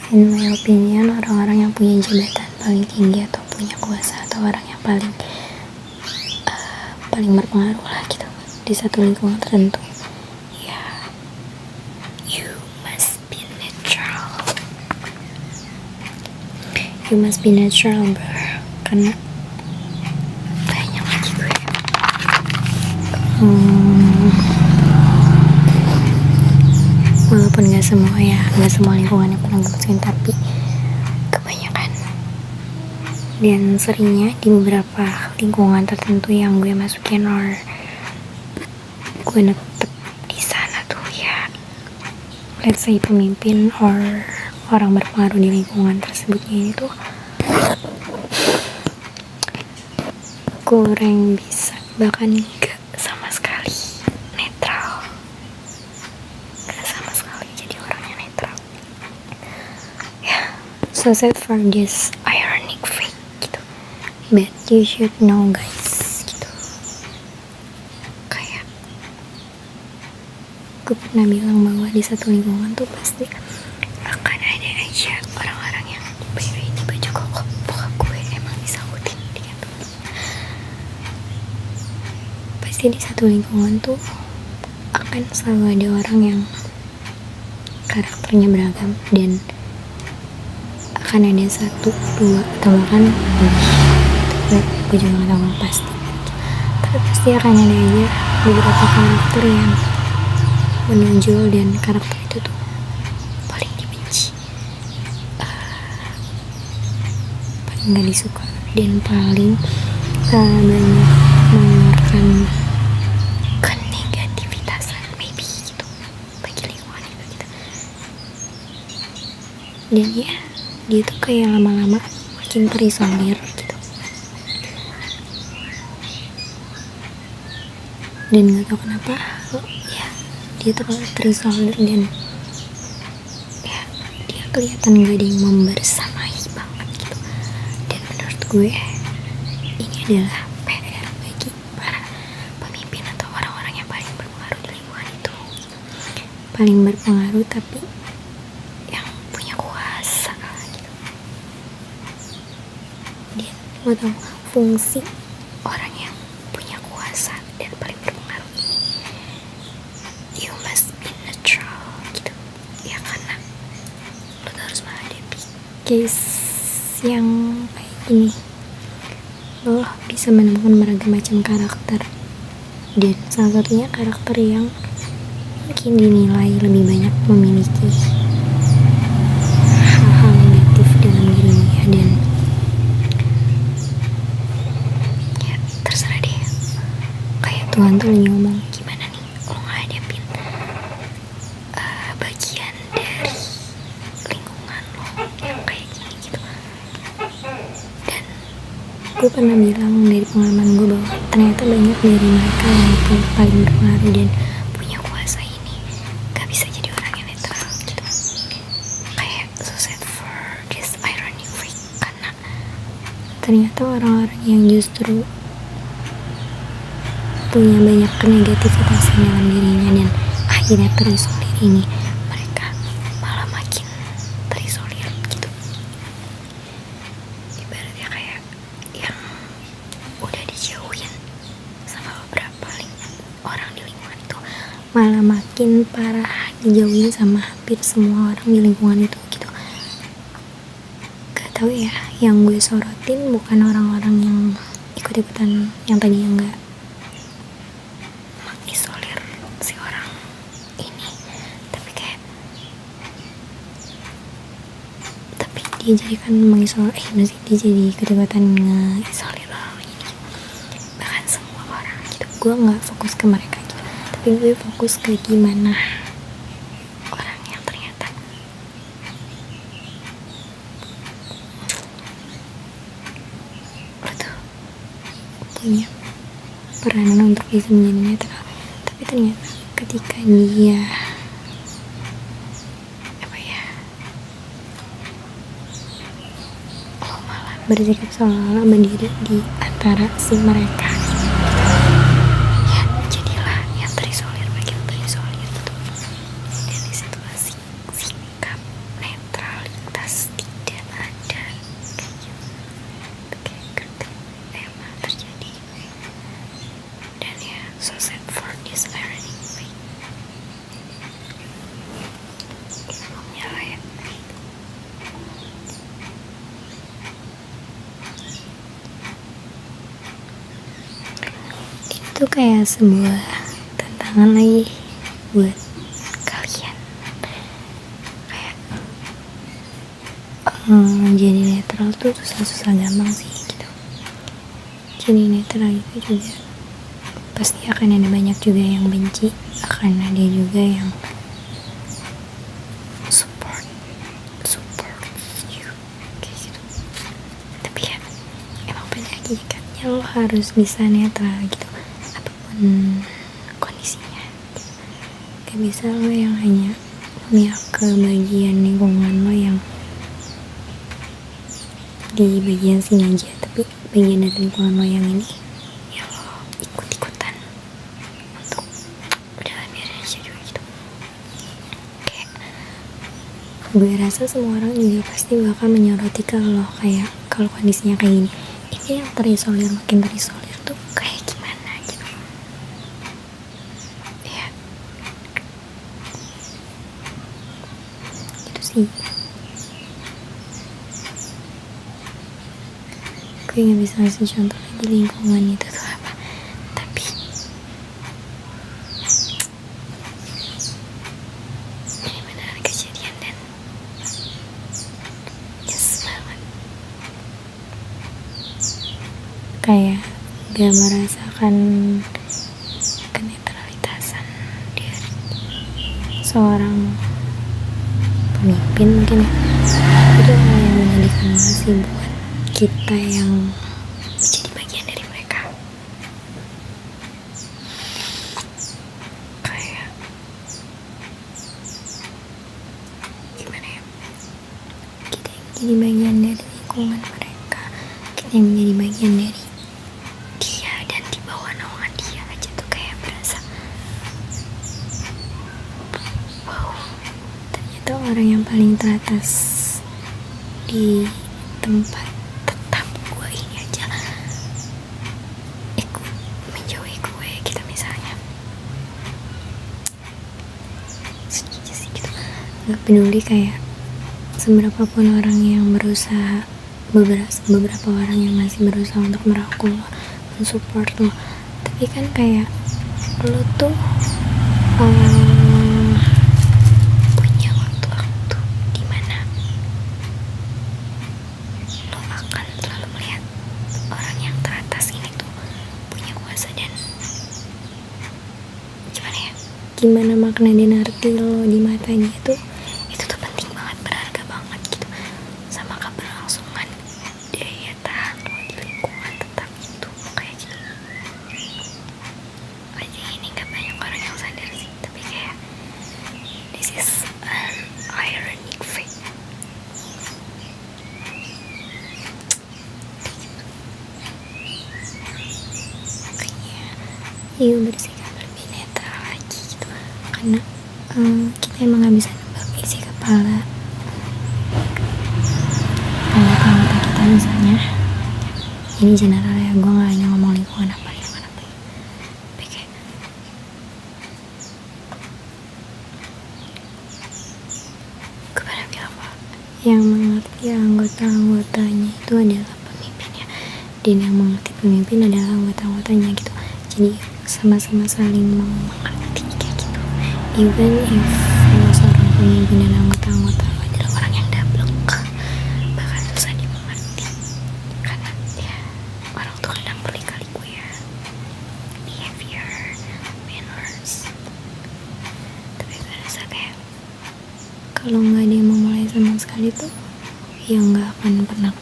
in my opinion, orang-orang yang punya jabatan paling tinggi atau punya kuasa atau orang yang paling berpengaruh lah gitu di satu lingkungan tertentu, ya, you must be natural bro, karena banyak lagi gue walaupun gak semua lingkungan yang pernah gue masukin, tapi kebanyakan dan seringnya di beberapa lingkungan tertentu yang gue masukin or gue netep di sana tuh, ya, let's say pemimpin or orang berpengaruh di lingkungan tersebutnya ini tuh kurang bisa, bahkan gak sama sekali netral, jadi orangnya netral, ya. So sad for this ironic fate gitu, but you should know guys gitu. Kayak gue pernah bilang bahwa di satu lingkungan tuh pasti akan ada aja orang-orang yang ini baju kok bokap gue emang disautin gitu. Pasti di satu lingkungan tuh akan selalu ada orang yang karakternya beragam dan akan ada satu, dua, atau bahkan lebih. Gue juga gak tahu pasti, tapi pasti akan ada aja beberapa karakter yang menonjol dan karakter itu tuh paling dibenci, paling gak disuka, dan paling banyak mengeluarkan kenegativitasan maybe gitu bagi lingkungan itu gitu. Dan ya, dia tuh kayak lama-lama makin terisolir gitu, dan gak tau kenapa ya dia tuh terisolir dan ya dia kelihatan gak ada yang membersamai banget gitu. Dan menurut gue ini adalah PR bagi para pemimpin atau orang-orang yang paling berpengaruh di lingkungan itu, paling berpengaruh tapi yang punya kuasa gitu. Dan lo tau fungsi orang yang punya kuasa dan paling berpengaruh ini, you must be neutral gitu ya, karena lo harus menghadapi case yang kayak gini. Lo bisa menemukan beragam macam karakter, dan salah satunya karakter yang mungkin dinilai lebih banyak memiliki hal-hal negatif dalam dirinya, dan ya terserah deh, kayak Tuhan tuh lagi ngomong gimana nih lo ngadepin bagian dari lingkungan lo yang kayak gini gitu. Dan gue pernah bilang dari pengalaman gue bahwa ternyata banyak dari mereka yang paling berpengaruh dan punya kuasa ini gak bisa jadi orang yang netral gitu. Kayak so sad for this irony freak, karena ternyata orang-orang yang justru punya banyak kenegativitasan dalam dirinya dan akhirnya terisolir ini, mereka malah makin terisolir gitu. Ibaratnya kayak yang udah dijauhin sama beberapa orang di lingkungan itu malah makin parah dijauhin sama hampir semua orang di lingkungan itu gitu. Gak tau ya, yang gue sorotin bukan orang-orang yang ikut-ikutan yang tadi yang gak mengisolir si orang ini, tapi dia jadi kan mengisolir, masih dia jadi ikut-ikutan nge-isolir orang ini, bahkan semua orang gitu. Gue gak fokus ke mereka gitu, tapi gue fokus ke gimana orang yang ternyata lo tuh punya peranan untuk bisa menjadi netral, tapi ternyata ketika dia bersikap seolah-olah berdiri di antara si mereka, ya jadilah yang terisolir makin terisolir gitu. Dan di situasi sikap netralitas itu kayak sebuah tantangan lagi buat kalian. Kayak jadi netral tuh susah-susah gampang sih gitu. Jadi netral itu juga pasti akan ada banyak juga yang benci, akan ada juga yang support you kayak gitu. Tapi ya emang pada hakikatnya lo harus bisa netral gitu apapun kondisinya. Gak bisa lo yang hanya memihak ke bagian lingkungan lo yang di bagian sini aja, tapi bagian dari lingkungan lo yang ini ya lo ikut-ikutan untuk udah biarin aja juga gitu. Kayak gue rasa semua orang juga pasti bakal menyoroti kalau kayak kalau kondisinya kayak gini, ini yang terisolir makin terisolir tuh kayak gimana gitu ya. Gitu sih. Gue gak bisa ngasih contoh lagi lingkungan itu tuh apa, tapi ini benar kejadian dan yes banget. Kayak gak merasakan kenetralitasan dari seorang pemimpin mungkin ya. Itu hal yang menyedihkan banget sih buat kita yang menjadi bagian dari mereka. Kayak gimana ya, kita yang menjadi bagian dari lingkungan mereka, kita yang menjadi bagian dari dia dan di bawah naungan dia aja tuh kayak berasa wow, ternyata orang yang paling teratas di tempat tetap gue ini aja ikut menjauhi gue gitu misalnya. Sedih aja sih gitu. Gak peduli kayak seberapa pun orang yang berusaha, beberapa orang yang masih berusaha untuk merangkul lo, mensupport lo, tapi kan kayak lo tuh punya waktu-waktu dimana lo akan selalu melihat orang yang teratas ini tuh punya kuasa dan gimana makna dan arti lo di mata dia tuh itu tuh penting banget, berharga banget gitu sama keberlangsungan daya tahan lo di lingkungan tetap itu kayak gitu aja. Ini gak banyak orang yang sadar sih, tapi kayak this is an ironic fact. Makanya yuk bersikap lebih netral lagi gitu, karena kita emang gak bisa nebak isi kepala anggota-anggota kita misalnya. Ini general ya, gue gak hanya ngomong lingkungan apa tapi kayak gue pada bilang bahwa yang mengerti anggota-anggotanya itu adalah pemimpinnya, dan yang mengerti pemimpin adalah anggota-anggotanya gitu. Jadi sama-sama saling mengerti kayak gitu. Even if lo seorang pemimpin dan anggota-anggota lo adalah orang yang dablek, bahkan susah dimengerti, karena ya orang tuh kadang berliku-liku ya behavior, manners. Tapi gue rasa kayak kalau nggak ada yang memulai sama sekali tuh ya nggak akan pernah